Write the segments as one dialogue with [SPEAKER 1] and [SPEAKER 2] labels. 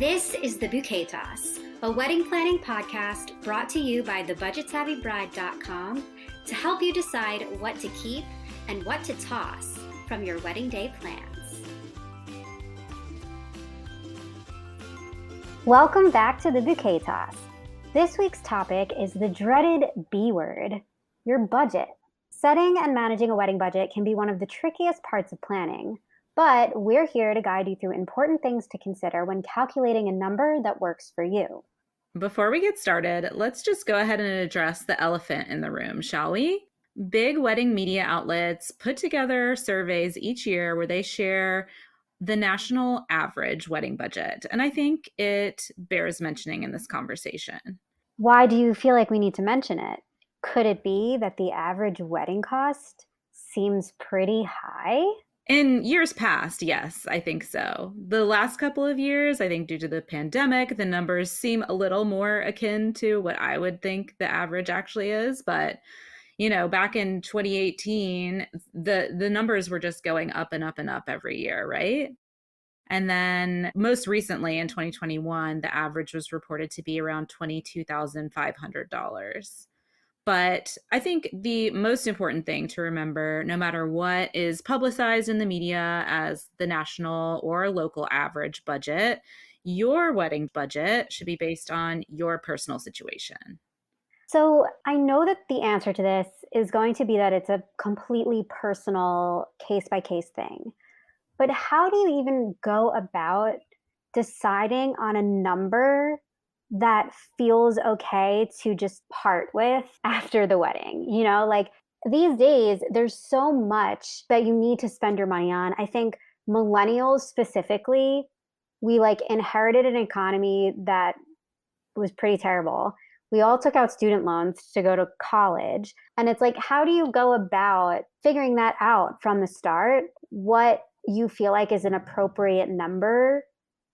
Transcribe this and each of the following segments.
[SPEAKER 1] This is the Bouquet Toss, a wedding planning podcast brought to you by thebudgetsavvybride.com to help you decide what to keep and what to toss from your wedding day plans. Welcome back to the Bouquet Toss. This week's topic is the dreaded B word, your budget. Setting and managing a wedding budget can be one of the trickiest parts of planning. But we're here to guide you through important things to consider when calculating a number that works for you.
[SPEAKER 2] Before we get started, let's just go ahead and address the elephant in the room, shall we? Big wedding media outlets put together surveys each year where they share the national average wedding budget. And I think it bears mentioning in this conversation.
[SPEAKER 1] Why do you feel like we need to mention it? Could it be that the average wedding cost seems pretty high?
[SPEAKER 2] In years past, yes, I think so. The last couple of years, I think due to the pandemic, the numbers seem a little more akin to what I would think the average actually is. But, back in 2018, the numbers were just going up and up and up every year, right? And then most recently in 2021, the average was reported to be around $22,500. But I think the most important thing to remember, no matter what is publicized in the media as the national or local average budget, your wedding budget should be based on your personal situation.
[SPEAKER 1] So I know that the answer to this is going to be that it's a completely personal case-by-case thing. But how do you even go about deciding on a number that feels okay to just part with after the wedding? These days, there's so much that you need to spend your money on. I think millennials specifically, we inherited an economy that was pretty terrible. We all took out student loans to go to college. And it's like, how do you go about figuring that out from the start? What you feel like is an appropriate number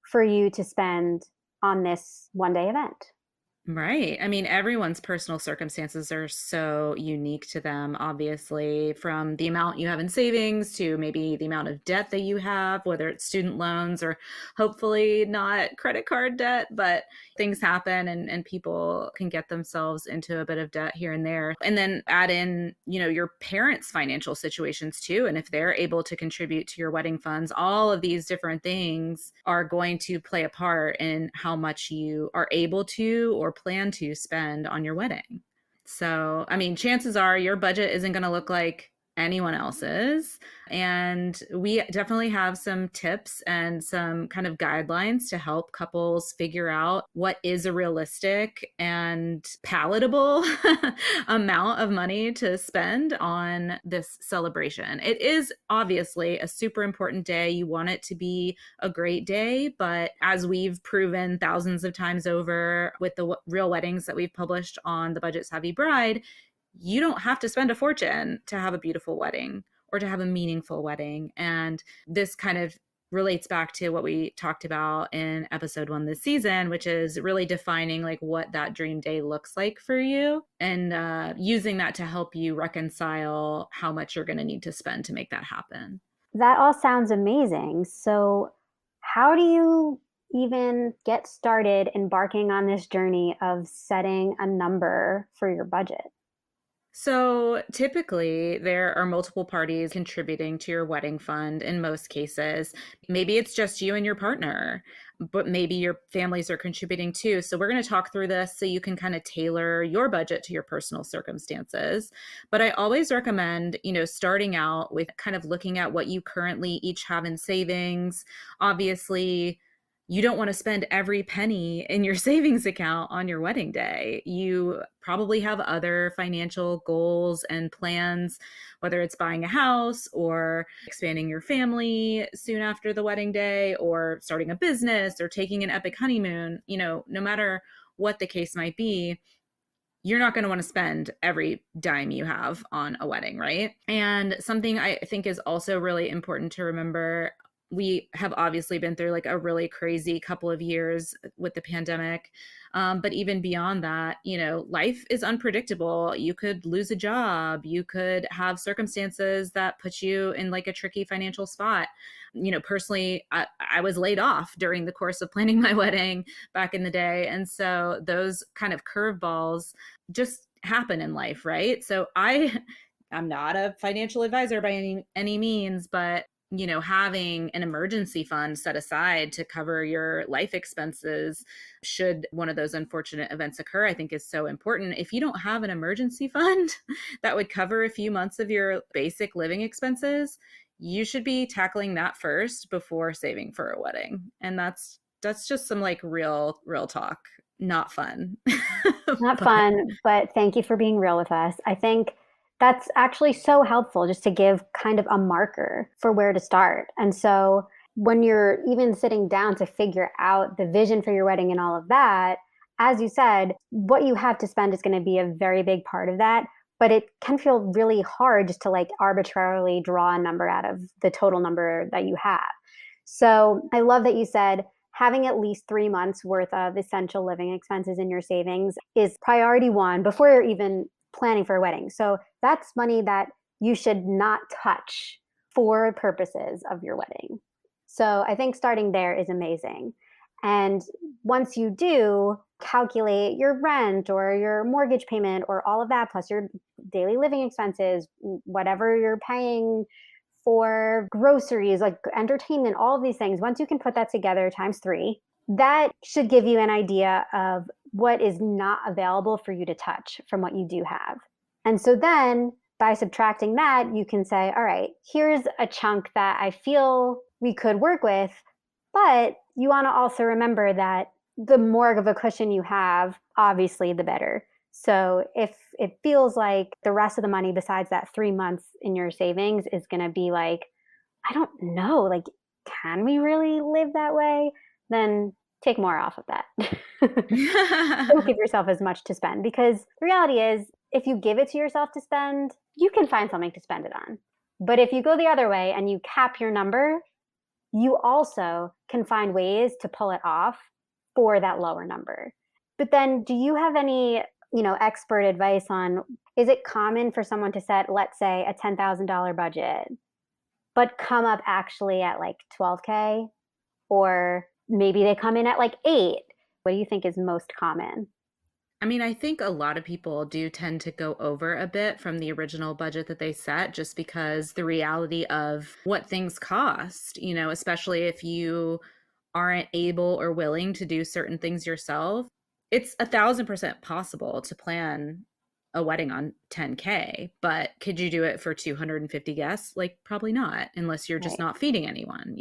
[SPEAKER 1] for you to spend on this one-day event?
[SPEAKER 2] Right. I mean, everyone's personal circumstances are so unique to them, obviously, from the amount you have in savings to maybe the amount of debt that you have, whether it's student loans or hopefully not credit card debt, but things happen and people can get themselves into a bit of debt here and there. And then add in, your parents' financial situations too. And if they're able to contribute to your wedding funds, all of these different things are going to play a part in how much you are able to or plan to spend on your wedding. So, I mean, chances are your budget isn't going to look like anyone else's. And we definitely have some tips and some kind of guidelines to help couples figure out what is a realistic and palatable amount of money to spend on this celebration. It is obviously a super important day. You want it to be a great day, but as we've proven thousands of times over with the real weddings that we've published on the Budget Savvy Bride, you don't have to spend a fortune to have a beautiful wedding or to have a meaningful wedding. And this kind of relates back to what we talked about in episode 1 this season, which is really defining what that dream day looks like for you and using that to help you reconcile how much you're going to need to spend to make that happen.
[SPEAKER 1] That all sounds amazing. So how do you even get started embarking on this journey of setting a number for your budget?
[SPEAKER 2] So typically there are multiple parties contributing to your wedding fund in most cases. Maybe it's just you and your partner, but maybe your families are contributing too. So we're going to talk through this so you can kind of tailor your budget to your personal circumstances. But I always recommend, starting out with kind of looking at what you currently each have in savings. Obviously, you don't want to spend every penny in your savings account on your wedding day. You probably have other financial goals and plans, whether it's buying a house or expanding your family soon after the wedding day or starting a business or taking an epic honeymoon. No matter what the case might be, you're not going to want to spend every dime you have on a wedding, right? And something I think is also really important to remember we have obviously been through like a really crazy couple of years with the pandemic. But even beyond that, life is unpredictable. You could lose a job, you could have circumstances that put you in like a tricky financial spot. Personally, I was laid off during the course of planning my wedding back in the day. And so those kind of curveballs just happen in life, right? So I'm not a financial advisor by any means, but having an emergency fund set aside to cover your life expenses should one of those unfortunate events occur, I think is so important. If you don't have an emergency fund that would cover a few months of your basic living expenses, you should be tackling that first before saving for a wedding. And that's just some like real talk. Not fun.
[SPEAKER 1] Not
[SPEAKER 2] But
[SPEAKER 1] fun, but thank you for being real with us. I think that's actually so helpful just to give kind of a marker for where to start. And so when you're even sitting down to figure out the vision for your wedding and all of that, as you said, what you have to spend is going to be a very big part of that. But it can feel really hard just to like arbitrarily draw a number out of the total number that you have. So I love that you said having at least 3 months worth of essential living expenses in your savings is priority one before you're even planning for a wedding. So that's money that you should not touch for purposes of your wedding. So I think starting there is amazing. And once you do, calculate your rent or your mortgage payment or all of that, plus your daily living expenses, whatever you're paying for groceries, like entertainment, all of these things. Once you can put that together times three, that should give you an idea of what is not available for you to touch from what you do have. And so then by subtracting that, you can say, all right, here's a chunk that I feel we could work with. But you want to also remember that the more of a cushion you have, obviously, the better. So if it feels like the rest of the money besides that 3 months in your savings is going to be like, I don't know, like, can we really live that way? Then take more off of that. Don't give yourself as much to spend because the reality is, if you give it to yourself to spend, you can find something to spend it on. But if you go the other way and you cap your number, you also can find ways to pull it off for that lower number. But then do you have any, expert advice on, is it common for someone to set, let's say, a $10,000 budget, but come up actually at like 12K? Or maybe they come in at like 8. What do you think is most common?
[SPEAKER 2] I mean, I think a lot of people do tend to go over a bit from the original budget that they set just because the reality of what things cost, especially if you aren't able or willing to do certain things yourself. It's 1,000% possible to plan a wedding on 10K, but could you do it for 250 guests? Like, probably not, unless you're just
[SPEAKER 1] Right.
[SPEAKER 2] not feeding anyone,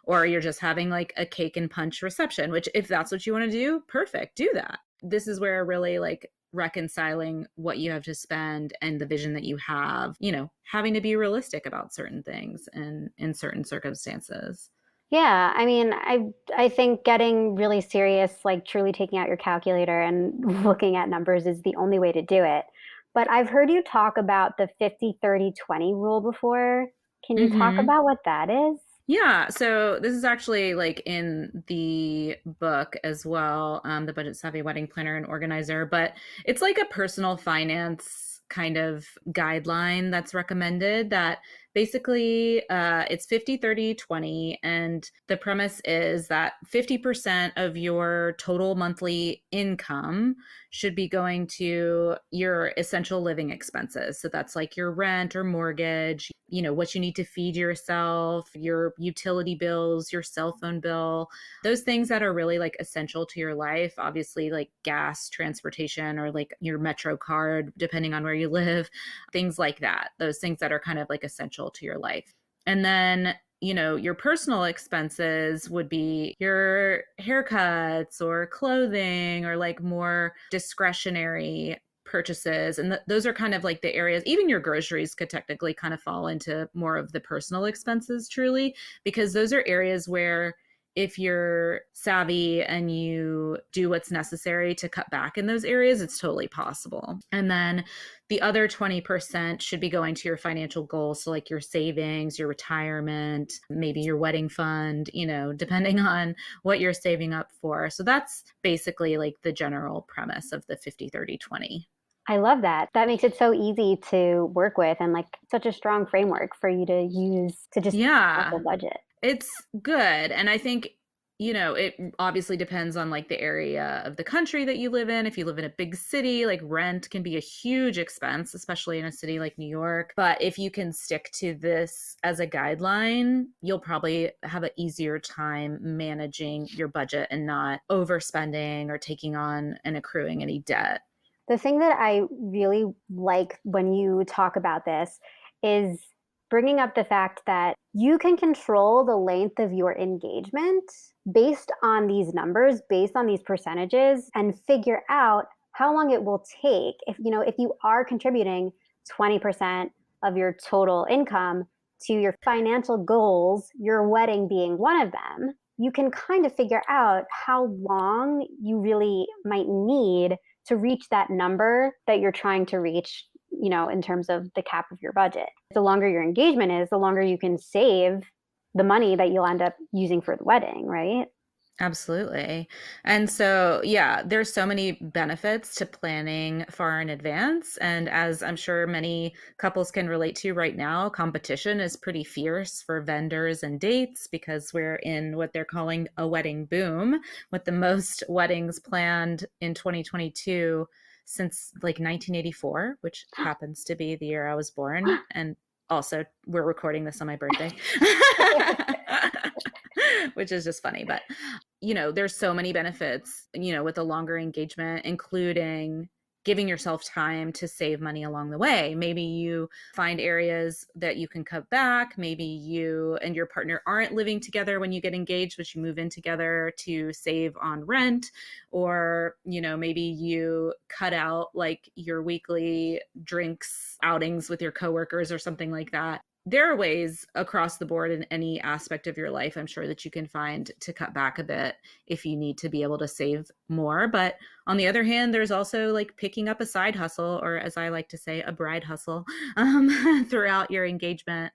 [SPEAKER 2] or you're just having like a cake and punch reception, which if that's what you want to do, perfect, do that. This is where really like reconciling what you have to spend and the vision that you have, having to be realistic about certain things and in certain circumstances.
[SPEAKER 1] Yeah, I mean, I think getting really serious, like truly taking out your calculator and looking at numbers is the only way to do it. But I've heard you talk about the 50/30/20 rule before. Can you talk
[SPEAKER 2] Hmm.
[SPEAKER 1] about what that is?
[SPEAKER 2] Yeah, so this is actually like in the book as well, the Budget Savvy Wedding Planner and Organizer, but it's like a personal finance kind of guideline that's recommended that basically it's 50/30/20, and the premise is that 50% of your total monthly income should be going to your essential living expenses. So that's like your rent or mortgage, what you need to feed yourself, your utility bills, your cell phone bill, those things that are really like essential to your life. Obviously, like gas, transportation, or like your Metro card, depending on where you live, things like that. Those things that are kind of like essential to your life. And then your personal expenses would be your haircuts or clothing or like more discretionary purchases. And those are kind of like the areas, even your groceries could technically kind of fall into more of the personal expenses, truly, because those are areas where if you're savvy and you do what's necessary to cut back in those areas, it's totally possible. And then the other 20% should be going to your financial goals. So, like your savings, your retirement, maybe your wedding fund, depending on what you're saving up for. So, that's basically like the general premise of the 50-30-20.
[SPEAKER 1] I love that. That makes it so easy to work with and like such a strong framework for you to use to just have a
[SPEAKER 2] Yeah.
[SPEAKER 1] budget.
[SPEAKER 2] It's good. And I think, it obviously depends on like the area of the country that you live in. If you live in a big city, like rent can be a huge expense, especially in a city like New York. But if you can stick to this as a guideline, you'll probably have an easier time managing your budget and not overspending or taking on and accruing any debt.
[SPEAKER 1] The thing that I really like when you talk about this is bringing up the fact that you can control the length of your engagement based on these numbers, based on these percentages, and figure out how long it will take if you are contributing 20% of your total income to your financial goals, your wedding being one of them, you can kind of figure out how long you really might need to reach that number that you're trying to reach, in terms of the cap of your budget. The longer your engagement is, the longer you can save the money that you'll end up using for the wedding, right?
[SPEAKER 2] Absolutely. And so, yeah, there's so many benefits to planning far in advance. And as I'm sure many couples can relate to right now, competition is pretty fierce for vendors and dates because we're in what they're calling a wedding boom, with the most weddings planned in 2022 since like 1984, which happens to be the year I was born. And also, we're recording this on my birthday. Which is just funny. But there's so many benefits, with a longer engagement, including giving yourself time to save money along the way. Maybe you find areas that you can cut back. Maybe you and your partner aren't living together when you get engaged, but you move in together to save on rent. Or, maybe you cut out like your weekly drinks outings with your coworkers or something like that. There are ways across the board in any aspect of your life, I'm sure, that you can find to cut back a bit if you need to be able to save more. But on the other hand, there's also like picking up a side hustle, or as I like to say, a bride hustle, throughout your engagement,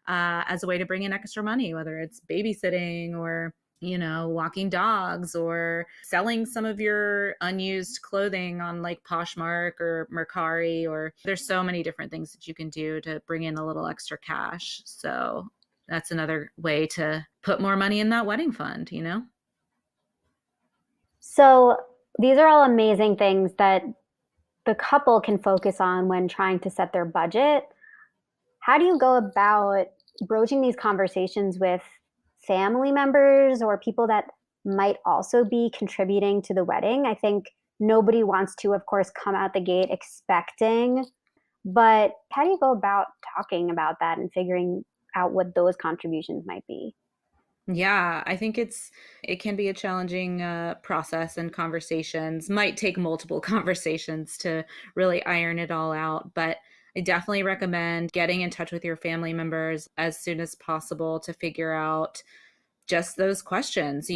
[SPEAKER 2] as a way to bring in extra money, whether it's babysitting or walking dogs or selling some of your unused clothing on like Poshmark or Mercari, or there's so many different things that you can do to bring in a little extra cash. So that's another way to put more money in that wedding fund.
[SPEAKER 1] So these are all amazing things that the couple can focus on when trying to set their budget. How do you go about broaching these conversations with family members or people that might also be contributing to the wedding? I think nobody wants to, of course, come out the gate expecting, but how do you go about talking about that and figuring out what those contributions might be?
[SPEAKER 2] Yeah, I think it can be a challenging process, and conversations might take multiple conversations to really iron it all out. But I definitely recommend getting in touch with your family members as soon as possible to figure out just those questions.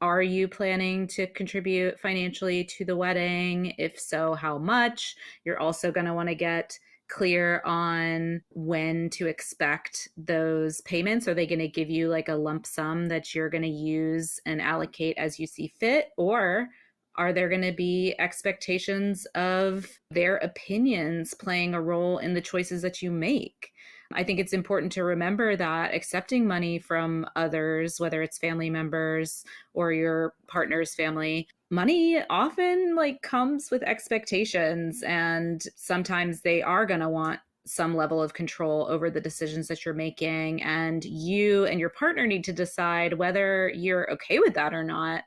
[SPEAKER 2] Are you planning to contribute financially to the wedding? If so, how much? You're also going to want to get clear on when to expect those payments. Are they going to give you like a lump sum that you're going to use and allocate as you see fit? Or are there going to be expectations of their opinions playing a role in the choices that you make? I think it's important to remember that accepting money from others, whether it's family members or your partner's family, money often like comes with expectations, and sometimes they are going to want some level of control over the decisions that you're making, and you and your partner need to decide whether you're okay with that or not,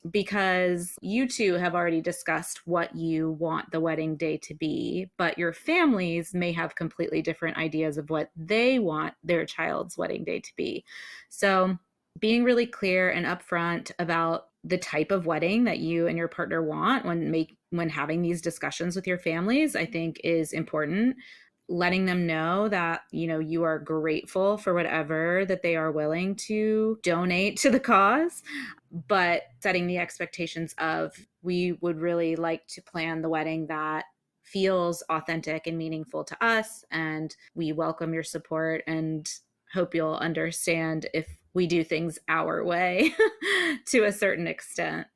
[SPEAKER 2] because you two have already discussed what you want the wedding day to be, but your families may have completely different ideas of what they want their child's wedding day to be. So, being really clear and upfront about the type of wedding that you and your partner want when having these discussions with your families, I think is important. letting them know that, you are grateful for whatever that they are willing to donate to the cause, but setting the expectations of, we would really like to plan the wedding that feels authentic and meaningful to us, and we welcome your support and hope you'll understand if we do things our way to a certain extent.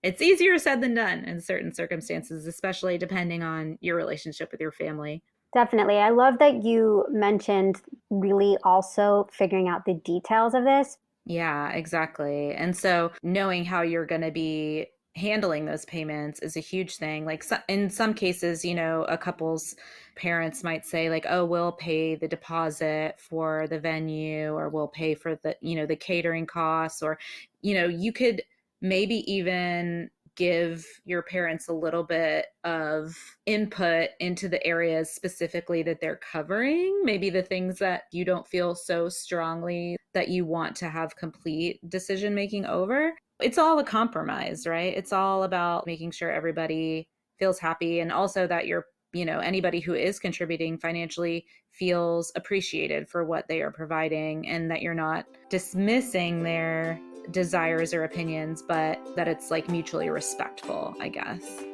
[SPEAKER 2] It's easier said than done in certain circumstances, especially depending on your relationship with your family.
[SPEAKER 1] Definitely. I love that you mentioned really also figuring out the details of this.
[SPEAKER 2] Yeah, exactly. And so knowing how you're going to be handling those payments is a huge thing. Like, in some cases, a couple's parents might say like, "Oh, we'll pay the deposit for the venue, or we'll pay for the catering costs," or you could maybe even give your parents a little bit of input into the areas specifically that they're covering, maybe the things that you don't feel so strongly that you want to have complete decision making over. It's all a compromise, right? It's all about making sure everybody feels happy, and also that anybody who is contributing financially feels appreciated for what they are providing, and that you're not dismissing their desires or opinions, but that it's like mutually respectful, I guess.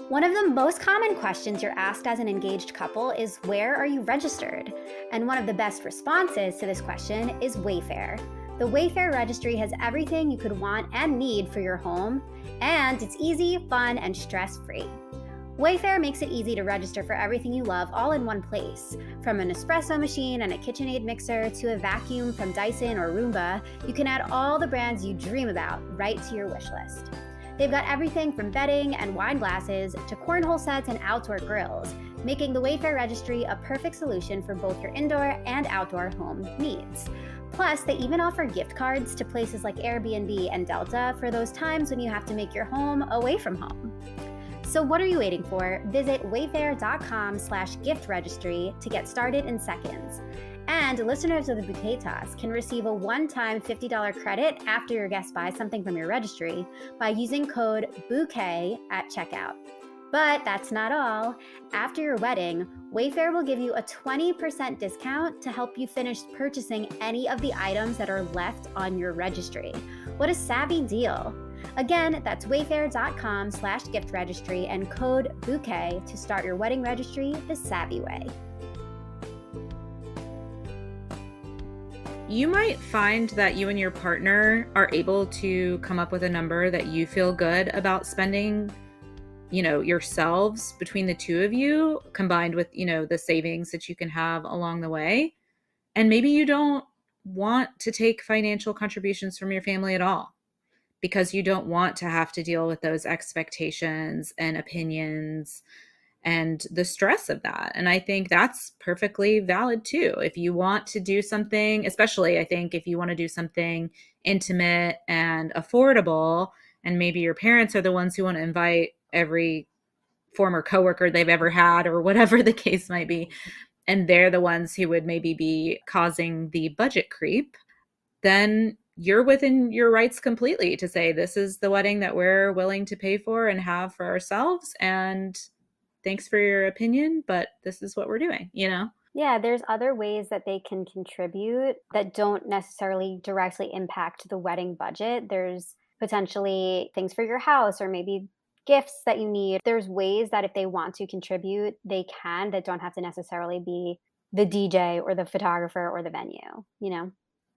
[SPEAKER 1] One of the most common questions you're asked as an engaged couple is, where are you registered? And one of the best responses to this question is Wayfair. The Wayfair registry has everything you could want and need for your home, and it's easy, fun, and stress-free. Wayfair makes it easy to register for everything you love all in one place. From an espresso machine and a KitchenAid mixer to a vacuum from Dyson or Roomba, you can add all the brands you dream about right to your wish list. They've got everything from bedding and wine glasses to cornhole sets and outdoor grills, making the Wayfair registry a perfect solution for both your indoor and outdoor home needs. Plus, they even offer gift cards to places like Airbnb and Delta for those times when you have to make your home away from home. So what are you waiting for? Visit wayfair.com/gift registry to get started in seconds. And listeners of the Bouquet Toss can receive a one-time $50 credit after your guest buys something from your registry by using code BOUQUET at checkout. But that's not all. After your wedding, Wayfair will give you a 20% discount to help you finish purchasing any of the items that are left on your registry. What a savvy deal! Again, that's wayfair.com/gift registry and code BOUQUET to start your wedding registry the savvy way.
[SPEAKER 2] You might find that you and your partner are able to come up with a number that you feel good about spending, yourselves, between the two of you, combined with, the savings that you can have along the way. And maybe you don't want to take financial contributions from your family at all, because you don't want to have to deal with those expectations and opinions and the stress of that. And I think that's perfectly valid too. If you want to do something, especially I think if you want to do something intimate and affordable, and maybe your parents are the ones who want to invite every former coworker they've ever had, or whatever the case might be, and they're the ones who would maybe be causing the budget creep, then you're within your rights completely to say, this is the wedding that we're willing to pay for and have for ourselves. And thanks for your opinion, but this is what we're doing.
[SPEAKER 1] Yeah, there's other ways that they can contribute that don't necessarily directly impact the wedding budget. There's potentially things for your house or maybe gifts that you need. There's ways that if they want to contribute, they can, that don't have to necessarily be the DJ or the photographer or the venue?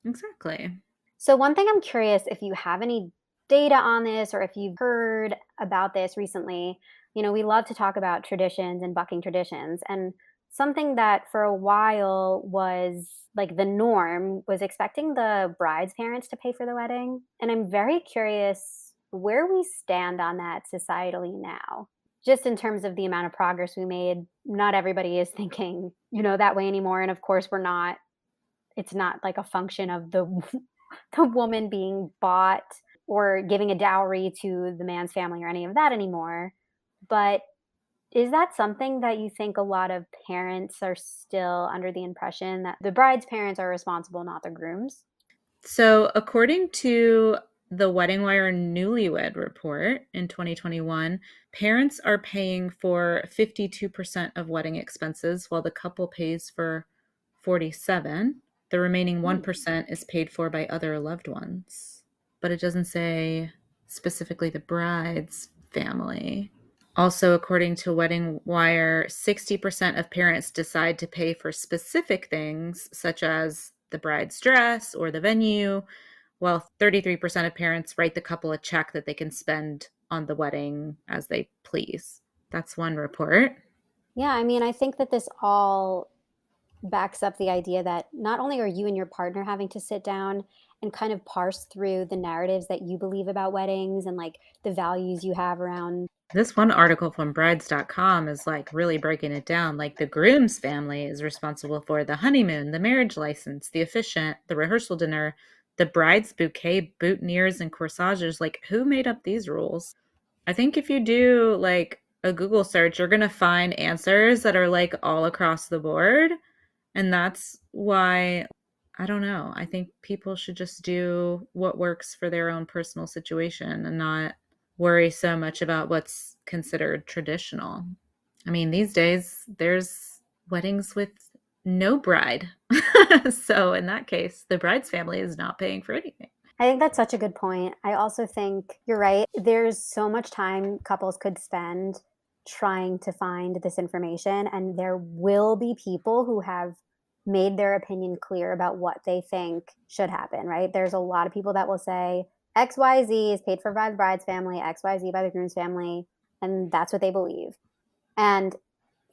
[SPEAKER 2] Exactly.
[SPEAKER 1] So, one thing I'm curious if you have any data on this or if you've heard about this recently. We love to talk about traditions and bucking traditions. And something that for a while was like the norm was expecting the bride's parents to pay for the wedding. And I'm very curious where we stand on that societally now. Just in terms of the amount of progress we made, not everybody is thinking, that way anymore. And of course, it's not like a function of the the woman being bought or giving a dowry to the man's family or any of that anymore. But is that something that you think a lot of parents are still under the impression that the bride's parents are responsible, not the groom's?
[SPEAKER 2] So, according to the Wedding Wire Newlywed Report in 2021, parents are paying for 52% of wedding expenses while the couple pays for 47. The remaining
[SPEAKER 1] Hmm.
[SPEAKER 2] 1% is paid for by other loved ones. But it doesn't say specifically the bride's family. Also, according to Wedding Wire, 60% of parents decide to pay for specific things, such as the bride's dress or the venue, while 33% of parents write the couple a check that they can spend on the wedding as they please. That's one report.
[SPEAKER 1] Yeah, I mean, I think that this all backs up the idea that not only are you and your partner having to sit down and kind of parse through the narratives that you believe about weddings and like the values you have around.
[SPEAKER 2] This one article from brides.com is like really breaking it down. Like the groom's family is responsible for the honeymoon, the marriage license, the officiant, the rehearsal dinner, the bride's bouquet, boutonnieres, and corsages. Like, who made up these rules? I think if you do like a Google search, you're going to find answers that are like all across the board. And that's why, I don't know. I think people should just do what works for their own personal situation and not worry so much about what's considered traditional. I mean, these days there's weddings with no bride. So in that case, the bride's family is not paying for anything.
[SPEAKER 1] I think that's such a good point. I also think you're right. There's so much time couples could spend trying to find this information, and there will be people who have made their opinion clear about what they think should happen, right? There's a lot of people that will say XYZ is paid for by the bride's family, XYZ by the groom's family, and that's what they believe. And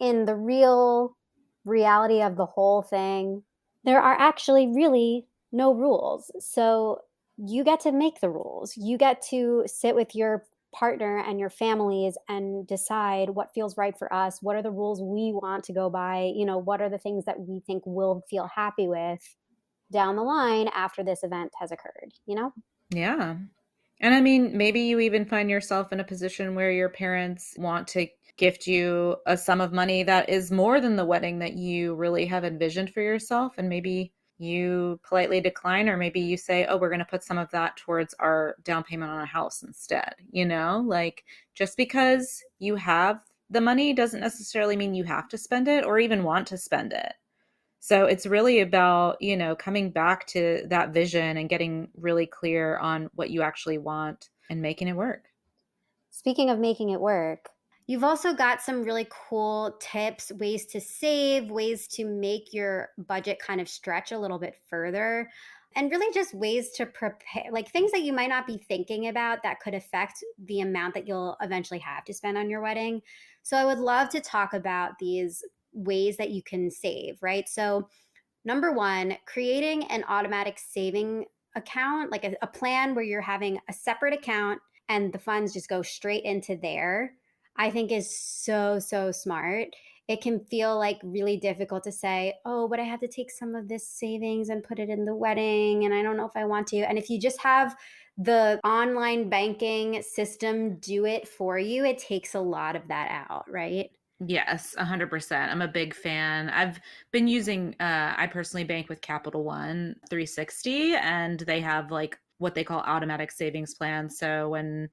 [SPEAKER 1] in the real reality of the whole thing, there are actually really no rules. So you get to make the rules. You get to sit with your partner and your families and decide what feels right for us. What are the rules we want to go by? You know, what are the things that we think we'll feel happy with down the line after this event has occurred, you know?
[SPEAKER 2] Yeah. And I mean, maybe you even find yourself in a position where your parents want to gift you a sum of money that is more than the wedding that you really have envisioned for yourself. And maybe you politely decline, or maybe you say, oh, we're going to put some of that towards our down payment on a house instead. You know, like just because you have the money doesn't necessarily mean you have to spend it or even want to spend it. So it's really about, coming back to that vision and getting really clear on what you actually want and making it work.
[SPEAKER 1] Speaking of making it work, you've also got some really cool tips, ways to save, ways to make your budget kind of stretch a little bit further, and really just ways to prepare, like things that you might not be thinking about that could affect the amount that you'll eventually have to spend on your wedding. So I would love to talk about these ways that you can save, right? So number one, creating an automatic saving account, like a plan where you're having a separate account and the funds just go straight into there, I think is so, so smart. It can feel like really difficult to say, oh, but I have to take some of this savings and put it in the wedding. And I don't know if I want to. And if you just have the online banking system do it for you, it takes a lot of that out, right?
[SPEAKER 2] Yes, 100%. I'm a big fan. I've been using, I personally bank with Capital One 360, and they have like what they call automatic savings plans. So when,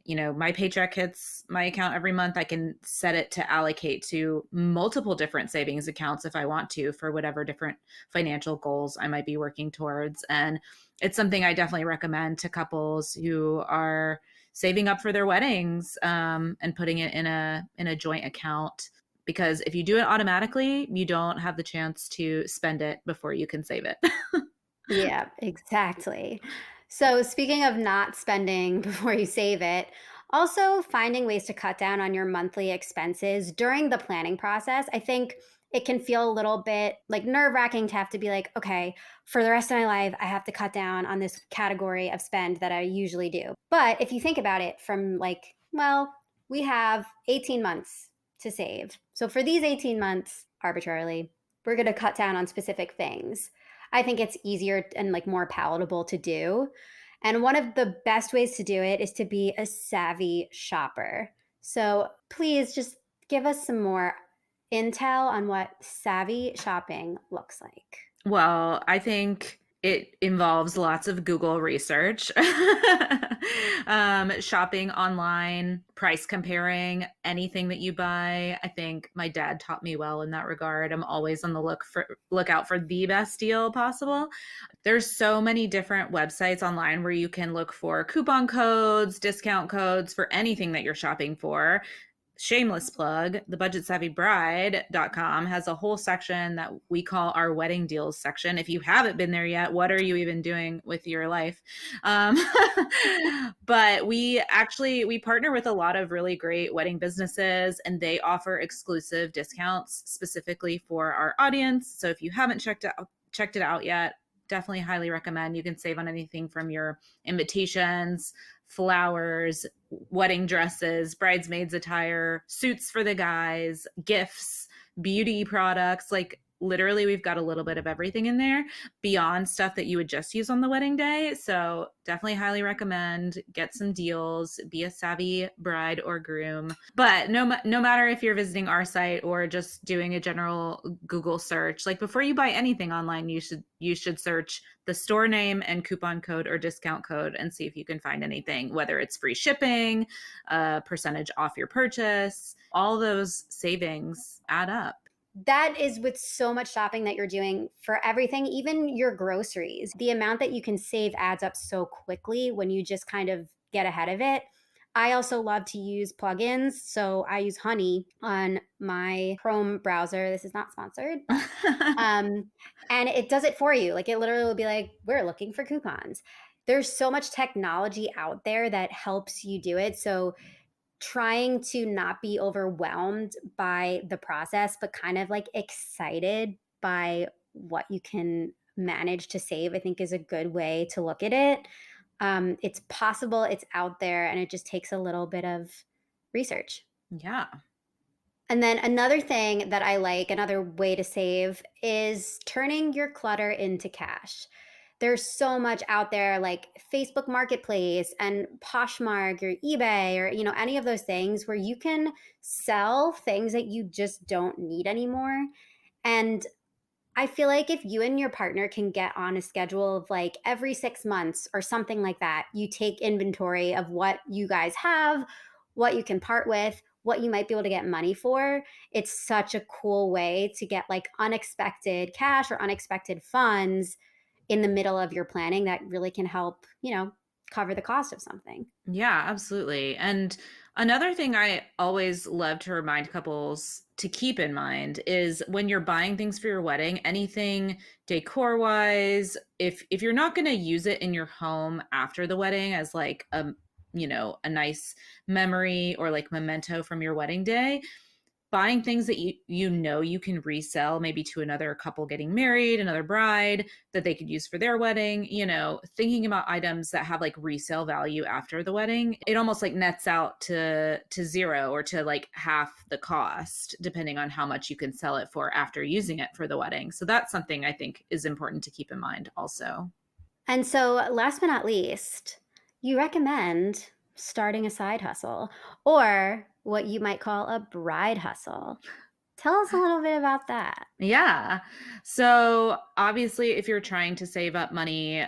[SPEAKER 2] my paycheck hits my account every month, I can set it to allocate to multiple different savings accounts if I want to for whatever different financial goals I might be working towards. And it's something I definitely recommend to couples who are saving up for their weddings, and putting it in a joint account, because if you do it automatically, you don't have the chance to spend it before you can save it.
[SPEAKER 1] Yeah, exactly. So, speaking of not spending before you save it, also finding ways to cut down on your monthly expenses during the planning process. I think it can feel a little bit like nerve wracking to have to be like, okay, for the rest of my life, I have to cut down on this category of spend that I usually do. But if you think about it from like, well, we have 18 months to save. So, for these 18 months, arbitrarily, we're going to cut down on specific things. I think it's easier and like more palatable to do. And one of the best ways to do it is to be a savvy shopper. So please just give us some more intel on what savvy shopping looks like.
[SPEAKER 2] Well, I think It involves lots of Google research, shopping online, price comparing anything that you buy. I think my dad taught me well in that regard. I'm always on the lookout for the best deal possible. There's so many different websites online where you can look for coupon codes, discount codes for anything that you're shopping for. Shameless plug, the budgetsavvybride.com has a whole section that we call our wedding deals section. If you haven't been there yet, what are you even doing with your life? Um, but we partner with a lot of really great wedding businesses, and they offer exclusive discounts specifically for our audience. So if you haven't checked it out yet, definitely highly recommend. You can save on anything from your invitations, flowers, wedding dresses, bridesmaids attire, suits for the guys, gifts, beauty products. Like literally, we've got a little bit of everything in there beyond stuff that you would just use on the wedding day. So definitely highly recommend. Get some deals, be a savvy bride or groom. But no matter if you're visiting our site or just doing a general Google search, like before you buy anything online, you should search the store name and coupon code or discount code and see if you can find anything, whether it's free shipping, a percentage off your purchase. All those savings add up.
[SPEAKER 1] That is with so much shopping that you're doing for everything, even your groceries. The amount that you can save adds up so quickly when you just kind of get ahead of it. I also love to use plugins. So I use Honey on my Chrome browser. This is not sponsored, but and it does it for you. Like it literally will be like, we're looking for coupons. There's so much technology out there that helps you do it. So trying to not be overwhelmed by the process, but kind of like excited by what you can manage to save, I think is a good way to look at it. It's possible, it's out there, and it just takes a little bit of research.
[SPEAKER 2] Yeah.
[SPEAKER 1] And then another thing that I like, another way to save, is turning your clutter into cash. There's so much out there like Facebook Marketplace and Poshmark or eBay or any of those things where you can sell things that you just don't need anymore. And I feel like if you and your partner can get on a schedule of like every 6 months or something like that, you take inventory of what you guys have, what you can part with, what you might be able to get money for. It's such a cool way to get like unexpected cash or unexpected funds in the middle of your planning that really can help, cover the cost of something.
[SPEAKER 2] Yeah, absolutely. And another thing I always love to remind couples to keep in mind is when you're buying things for your wedding, anything decor wise, if you're not going to use it in your home after the wedding as like a nice memory or like memento from your wedding day, buying things that you can resell maybe to another couple getting married, another bride that they could use for their wedding, thinking about items that have like resale value after the wedding, it almost like nets out to zero or to like half the cost depending on how much you can sell it for after using it for the wedding. So that's something I think is important to keep in mind also.
[SPEAKER 1] And so, last but not least, you recommend starting a side hustle or what you might call a bride hustle. Tell us a little bit about that.
[SPEAKER 2] Yeah. So obviously, if you're trying to save up money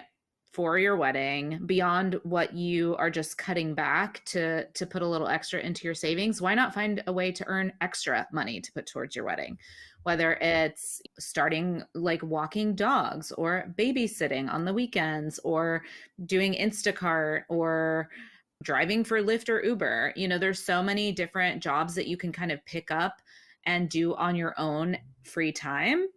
[SPEAKER 2] for your wedding beyond what you are just cutting back to put a little extra into your savings, why not find a way to earn extra money to put towards your wedding? Whether it's starting like walking dogs or babysitting on the weekends or doing Instacart or driving for Lyft or Uber. There's so many different jobs that you can kind of pick up and do on your own free time,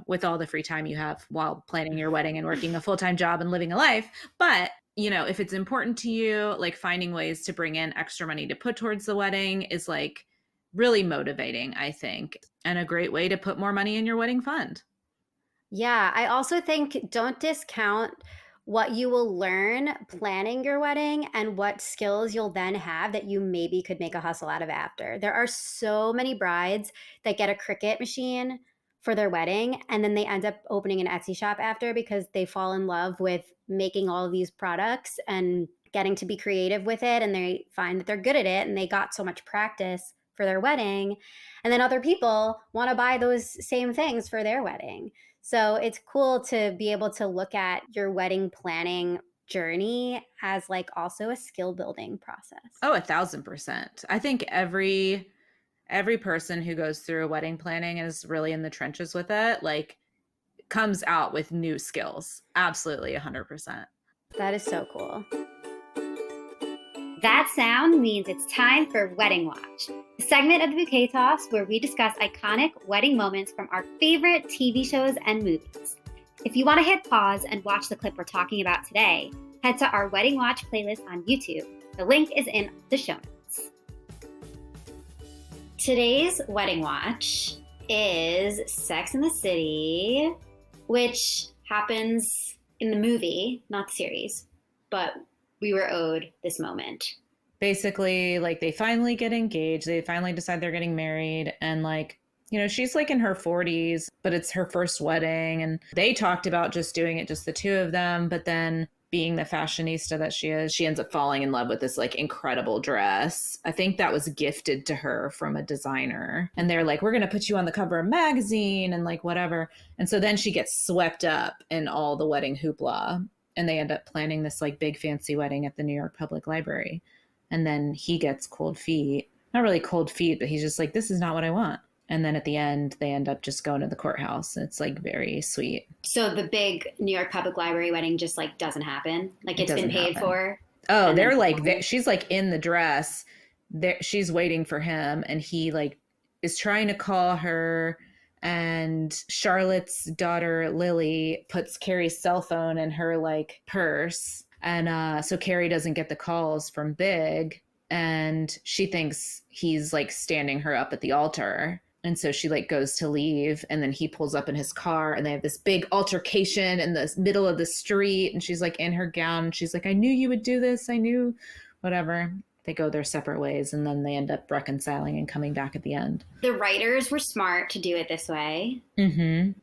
[SPEAKER 2] with all the free time you have while planning your wedding and working a full-time job and living a life. But, if it's important to you, like finding ways to bring in extra money to put towards the wedding is like really motivating, I think, and a great way to put more money in your wedding fund.
[SPEAKER 1] Yeah, I also think don't discount what you will learn planning your wedding and what skills you'll then have that you maybe could make a hustle out of after. There are so many brides that get a Cricut machine for their wedding and then they end up opening an Etsy shop after because they fall in love with making all of these products and getting to be creative with it and they find that they're good at it and they got so much practice for their wedding. And then other people want to buy those same things for their wedding. So it's cool to be able to look at your wedding planning journey as like also a skill building process.
[SPEAKER 2] Oh, 1,000%. I think every person who goes through a wedding planning and is really in the trenches with it, like comes out with new skills. Absolutely 100%.
[SPEAKER 1] That is so cool.
[SPEAKER 3] That sound means it's time for Wedding Watch, a segment of the Bouquet Toss where we discuss iconic wedding moments from our favorite TV shows and movies. If you want to hit pause and watch the clip we're talking about today, head to our Wedding Watch playlist on YouTube. The link is in the show notes. Today's Wedding Watch is Sex and the City, which happens in the movie, not the series, but we were owed this moment.
[SPEAKER 2] Basically, like they finally get engaged. They finally decide they're getting married. And like, you know, she's like in her 40s, but it's her first wedding. And they talked about just doing it, just the two of them. But then being the fashionista that she is, she ends up falling in love with this like incredible dress. I think that was gifted to her from a designer. And they're like, we're going to put you on the cover of a magazine and like whatever. And so then she gets swept up in all the wedding hoopla. And they end up planning this like big fancy wedding at the New York Public Library. And then he gets cold feet. Not really cold feet, but he's just like, this is not what I want. And then at the end, they end up just going to the courthouse. It's like very sweet.
[SPEAKER 3] So the big New York Public Library wedding just like doesn't happen? Like it's been paid for?
[SPEAKER 2] Oh, they're like, she's like in the dress. She's waiting for him. And he like is trying to call her. And Charlotte's daughter, Lily, puts Carrie's cell phone in her like purse. And so Carrie doesn't get the calls from Big. And she thinks he's like standing her up at the altar. And so she like goes to leave. And then he pulls up in his car and they have this big altercation in the middle of the street. And she's like in her gown. And she's like, I knew you would do this. I knew whatever. They go their separate ways and then they end up reconciling and coming back at the end.
[SPEAKER 3] The writers were smart to do it this way,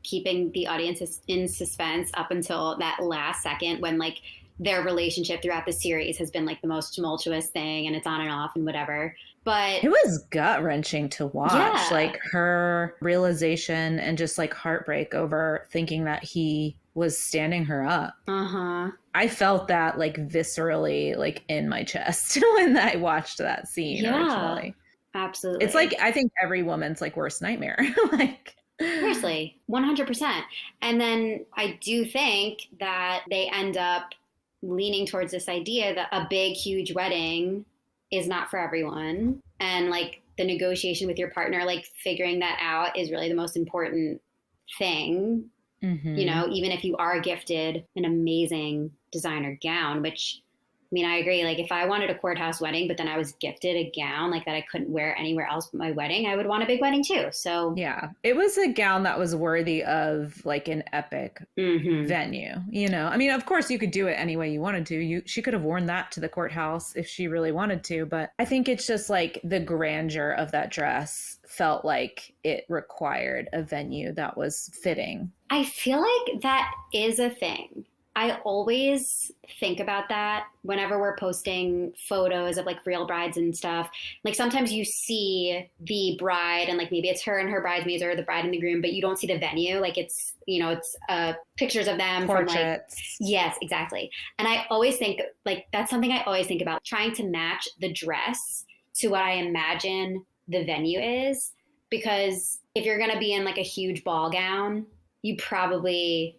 [SPEAKER 3] keeping the audience in suspense up until that last second when like their relationship throughout the series has been like the most tumultuous thing and it's on and off and whatever. But
[SPEAKER 2] it was gut-wrenching to watch,
[SPEAKER 3] yeah.
[SPEAKER 2] Like her realization and just like heartbreak over thinking that he was standing her up. I felt that like viscerally like in my chest when I watched that scene originally.
[SPEAKER 3] Absolutely.
[SPEAKER 2] It's like I think every woman's like worst nightmare. Like
[SPEAKER 3] seriously, 100%. And then I do think that they end up leaning towards this idea that a big, huge wedding is not for everyone. And like the negotiation with your partner, like figuring that out is really the most important thing. You know, even if you are gifted an amazing designer gown, which I mean, I agree. Like if I wanted a courthouse wedding, but then I was gifted a gown like that I couldn't wear anywhere else but my wedding, I would want a big wedding too. So
[SPEAKER 2] yeah, it was a gown that was worthy of like an epic venue, you know? I mean, of course you could do it any way you wanted to. She could have worn that to the courthouse if she really wanted to, but I think it's just like the grandeur of that dress felt like it required a venue that was fitting.
[SPEAKER 3] I feel like that is a thing. I always think about that whenever we're posting photos of like real brides and stuff. Like sometimes you see the bride and like maybe it's her and her bridesmaids or the bride and the groom, but you don't see the venue. Like it's, you know, it's pictures of them.
[SPEAKER 2] Portraits.
[SPEAKER 3] From like, yes, exactly. And I always think like that's something I always think about, trying to match the dress to what I imagine the venue is. Because if you're going to be in like a huge ball gown, you probably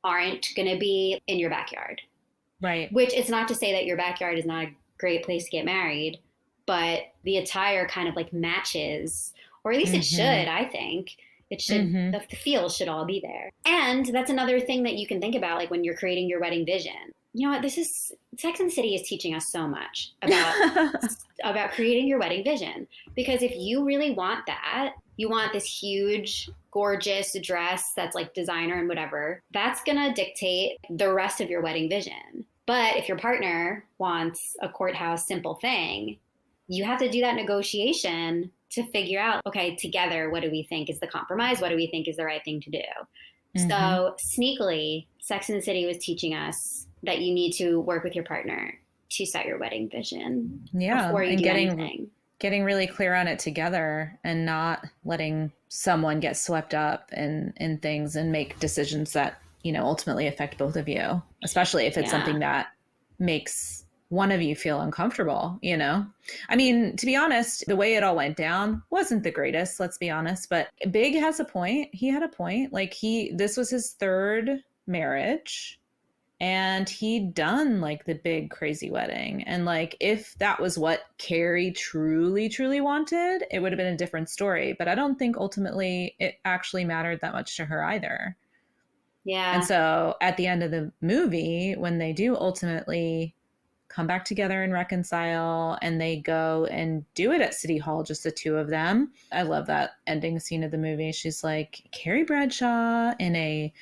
[SPEAKER 3] aren't going to be in your backyard.
[SPEAKER 2] Right.
[SPEAKER 3] Which it's not to say that your backyard is not a great place to get married, but the attire kind of like matches, or at least it should, I think. It should, the feel should all be there. And that's another thing that you can think about, like when you're creating your wedding vision. You know what, Sex and the City is teaching us so much about creating your wedding vision. Because if you really want that, you want this huge, gorgeous dress that's like designer and whatever, that's going to dictate the rest of your wedding vision. But if your partner wants a courthouse simple thing, you have to do that negotiation to figure out, okay, together, what do we think is the compromise? What do we think is the right thing to do? So sneakily, Sex and the City was teaching us that you need to work with your partner to set your wedding vision before you do anything.
[SPEAKER 2] getting really clear on it together and not letting someone get swept up in things and make decisions that, you know, ultimately affect both of you, especially if it's
[SPEAKER 3] Yeah.
[SPEAKER 2] something that makes one of you feel uncomfortable, you know? I mean, to be honest, the way it all went down wasn't the greatest, let's be honest, but Big has a point. He had a point. Like this was his third marriage and he'd done like the big crazy wedding. And like if that was what Carrie truly wanted, it would have been a different story. But I don't think ultimately it actually mattered that much to her either. And
[SPEAKER 3] Yeah.
[SPEAKER 2] so at the end of the movie, when they do ultimately come back together and reconcile and they go and do it at City Hall, just the two of them. I love that ending scene of the movie. She's like, Carrie Bradshaw in a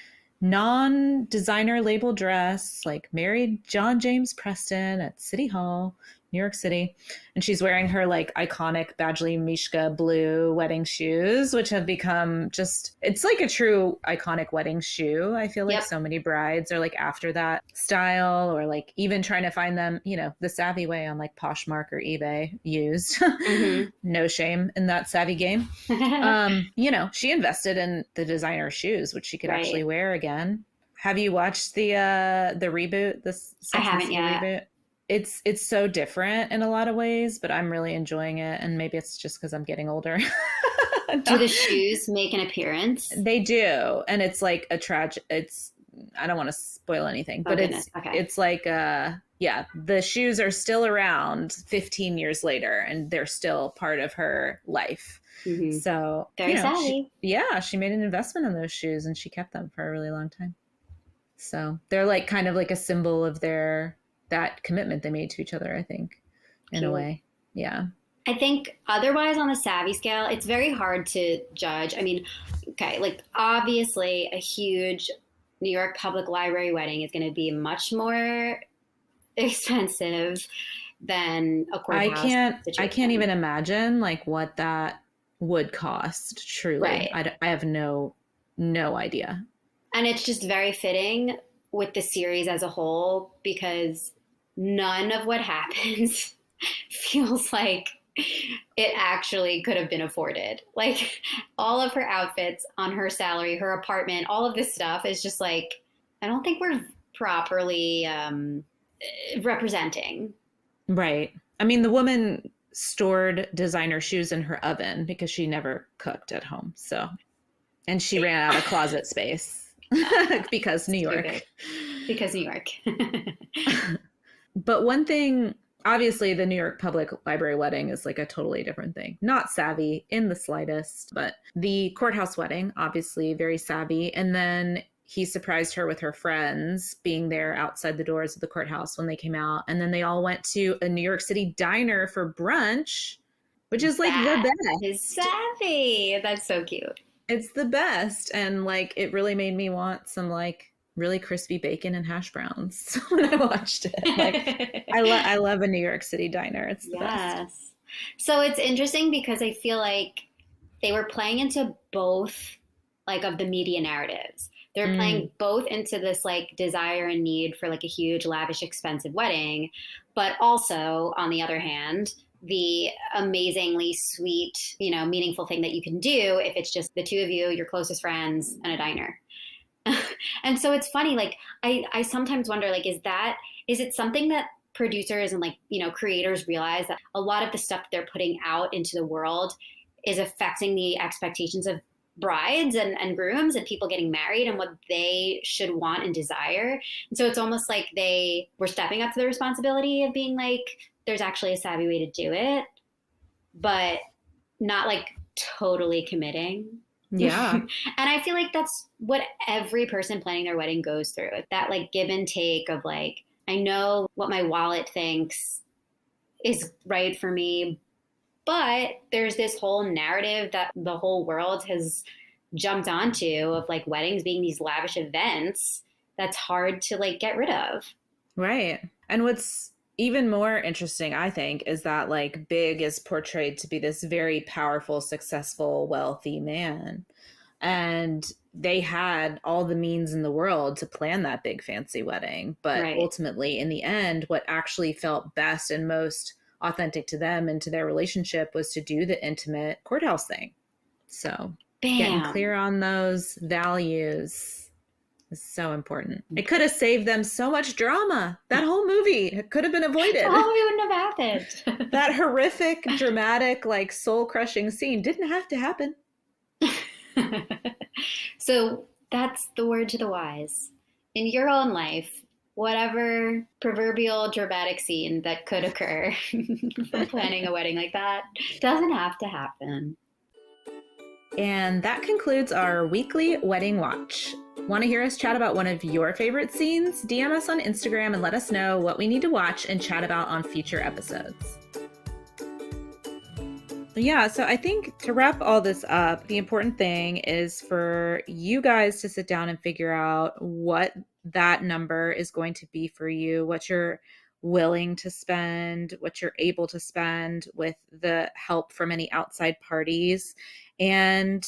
[SPEAKER 2] non-designer label dress, like married John James Preston at City Hall, New York City. And she's wearing her like iconic Badgley Mishka blue wedding shoes, which have become just, it's like a true iconic wedding shoe. I feel like
[SPEAKER 3] Yep.
[SPEAKER 2] so many brides are like after that style, or like even trying to find them, you know, the savvy way on like Poshmark or eBay used.
[SPEAKER 3] Mm-hmm.
[SPEAKER 2] No shame in that savvy game. You know, she invested in the designer shoes, which she could actually
[SPEAKER 3] Right.
[SPEAKER 2] wear again. Have you watched the reboot, this
[SPEAKER 3] I
[SPEAKER 2] Sex and the
[SPEAKER 3] haven't
[SPEAKER 2] City
[SPEAKER 3] yet.
[SPEAKER 2] reboot? It's so different in a lot of ways, but I'm really enjoying it, and maybe it's just because I'm getting older.
[SPEAKER 3] Do the shoes make an appearance?
[SPEAKER 2] They do, and it's like a tragic. It's, I don't want to spoil anything,
[SPEAKER 3] Oh
[SPEAKER 2] but
[SPEAKER 3] goodness. Okay.
[SPEAKER 2] it's like yeah, the shoes are still around 15 years later, and they're still part of her life.
[SPEAKER 3] Mm-hmm.
[SPEAKER 2] So you
[SPEAKER 3] Very
[SPEAKER 2] know,
[SPEAKER 3] savvy.
[SPEAKER 2] she made an investment in those shoes, and she kept them for a really long time. So they're like kind of like a symbol of that commitment they made to each other, I think, in a
[SPEAKER 3] Cute.
[SPEAKER 2] way. Yeah.
[SPEAKER 3] I think otherwise on the savvy scale, it's very hard to judge. I mean, okay, like obviously a huge New York Public Library wedding is going to be much more expensive than a courthouse
[SPEAKER 2] I can't
[SPEAKER 3] situation.
[SPEAKER 2] even imagine like what that would cost truly.
[SPEAKER 3] Right.
[SPEAKER 2] I have no idea.
[SPEAKER 3] And it's just very fitting with the series as a whole because none of what happens feels like it actually could have been afforded. Like all of her outfits on her salary, her apartment, all of this stuff is just like, I don't think we're properly representing.
[SPEAKER 2] Right. I mean, the woman stored designer shoes in her oven because she never cooked at home. So, and she ran out of closet space because New
[SPEAKER 3] Stupid.
[SPEAKER 2] York.
[SPEAKER 3] Because New York.
[SPEAKER 2] But one thing, obviously, the New York Public Library wedding is like a totally different thing. Not savvy in the slightest, but the courthouse wedding, obviously, very savvy. And then he surprised her with her friends being there outside the doors of the courthouse when they came out. And then they all went to a New York City diner for brunch, which is like the
[SPEAKER 3] That is
[SPEAKER 2] best.
[SPEAKER 3] savvy. That's so cute.
[SPEAKER 2] It's the best. And like, it really made me want some like really crispy bacon and hash browns when I watched it. Like, I love a New York City diner. It's the best.
[SPEAKER 3] Yes. So it's interesting because I feel like they were playing into both like of the media narratives. They're
[SPEAKER 2] Mm,
[SPEAKER 3] playing both into this like desire and need for like a huge, lavish, expensive wedding, but also on the other hand, the amazingly sweet, you know, meaningful thing that you can do if it's just the two of you, your closest friends, and a diner. And so it's funny, like I sometimes wonder, like, is it something that producers and like, you know, creators realize that a lot of the stuff that they're putting out into the world is affecting the expectations of brides and grooms and people getting married and what they should want and desire. And so it's almost like they were stepping up to the responsibility of being like, there's actually a savvy way to do it, but not like totally committing.
[SPEAKER 2] yeah.
[SPEAKER 3] And I feel like that's what every person planning their wedding goes through. That like give and take of like, I know what my wallet thinks is right for me, but there's this whole narrative that the whole world has jumped onto of like weddings being these lavish events that's hard to like get rid of.
[SPEAKER 2] Right. And what's even more interesting, I think, is that like Big is portrayed to be this very powerful, successful, wealthy man. And they had all the means in the world to plan that big fancy wedding. But
[SPEAKER 3] Right.
[SPEAKER 2] ultimately, in the end, what actually felt best and most authentic to them and to their relationship was to do the intimate courthouse thing. So getting clear on those values is so important. It could have saved them so much drama. That whole movie, it could have been avoided.
[SPEAKER 3] The whole movie wouldn't have happened.
[SPEAKER 2] That horrific, dramatic, like soul-crushing scene didn't have to happen.
[SPEAKER 3] So that's the word to the wise. In your own life, whatever proverbial dramatic scene that could occur from planning a wedding like that doesn't have to happen.
[SPEAKER 2] And that concludes our weekly wedding watch. Want to hear us chat about one of your favorite scenes? DM us on Instagram and let us know what we need to watch and chat about on future episodes. Yeah, so I think to wrap all this up, the important thing is for you guys to sit down and figure out what that number is going to be for you, what you're willing to spend, what you're able to spend with the help from any outside parties. And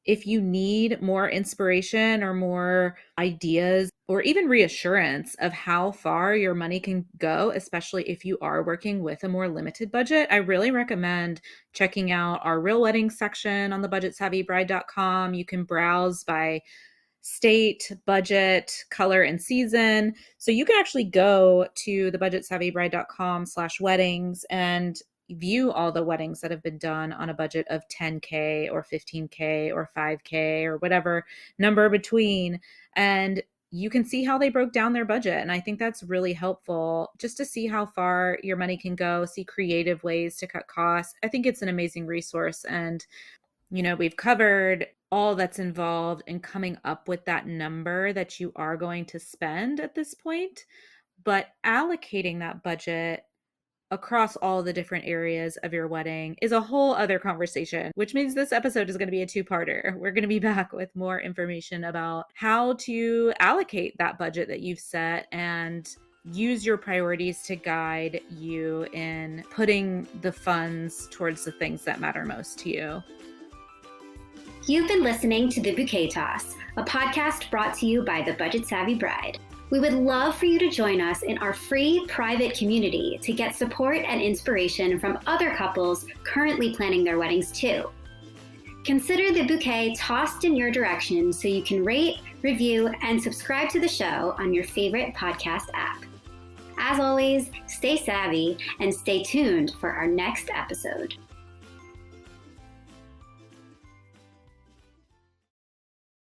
[SPEAKER 2] if you need more inspiration or more ideas or even reassurance of how far your money can go, especially if you are working with a more limited budget, I really recommend checking out our Real Wedding section on the budgetsavvybride.com. You can browse by state, budget, color, and season. So you can actually go to the budgetsavvybride.com/weddings and view all the weddings that have been done on a budget of 10K or 15K or 5K or whatever number between. And you can see how they broke down their budget. And I think that's really helpful just to see how far your money can go, see creative ways to cut costs. I think it's an amazing resource. And, we've covered all that's involved in coming up with that number that you are going to spend at this point, but allocating that budget across all the different areas of your wedding is a whole other conversation, which means this episode is going to be a two-parter. We're going to be back with more information about how to allocate that budget that you've set and use your priorities to guide you in putting the funds towards the things that matter most to you.
[SPEAKER 3] You've been listening to The Bouquet Toss, a podcast brought to you by the Budget Savvy Bride. We would love for you to join us in our free private community to get support and inspiration from other couples currently planning their weddings too. Consider the bouquet tossed in your direction so you can rate, review, and subscribe to the show on your favorite podcast app. As always, stay savvy and stay tuned for our next episode.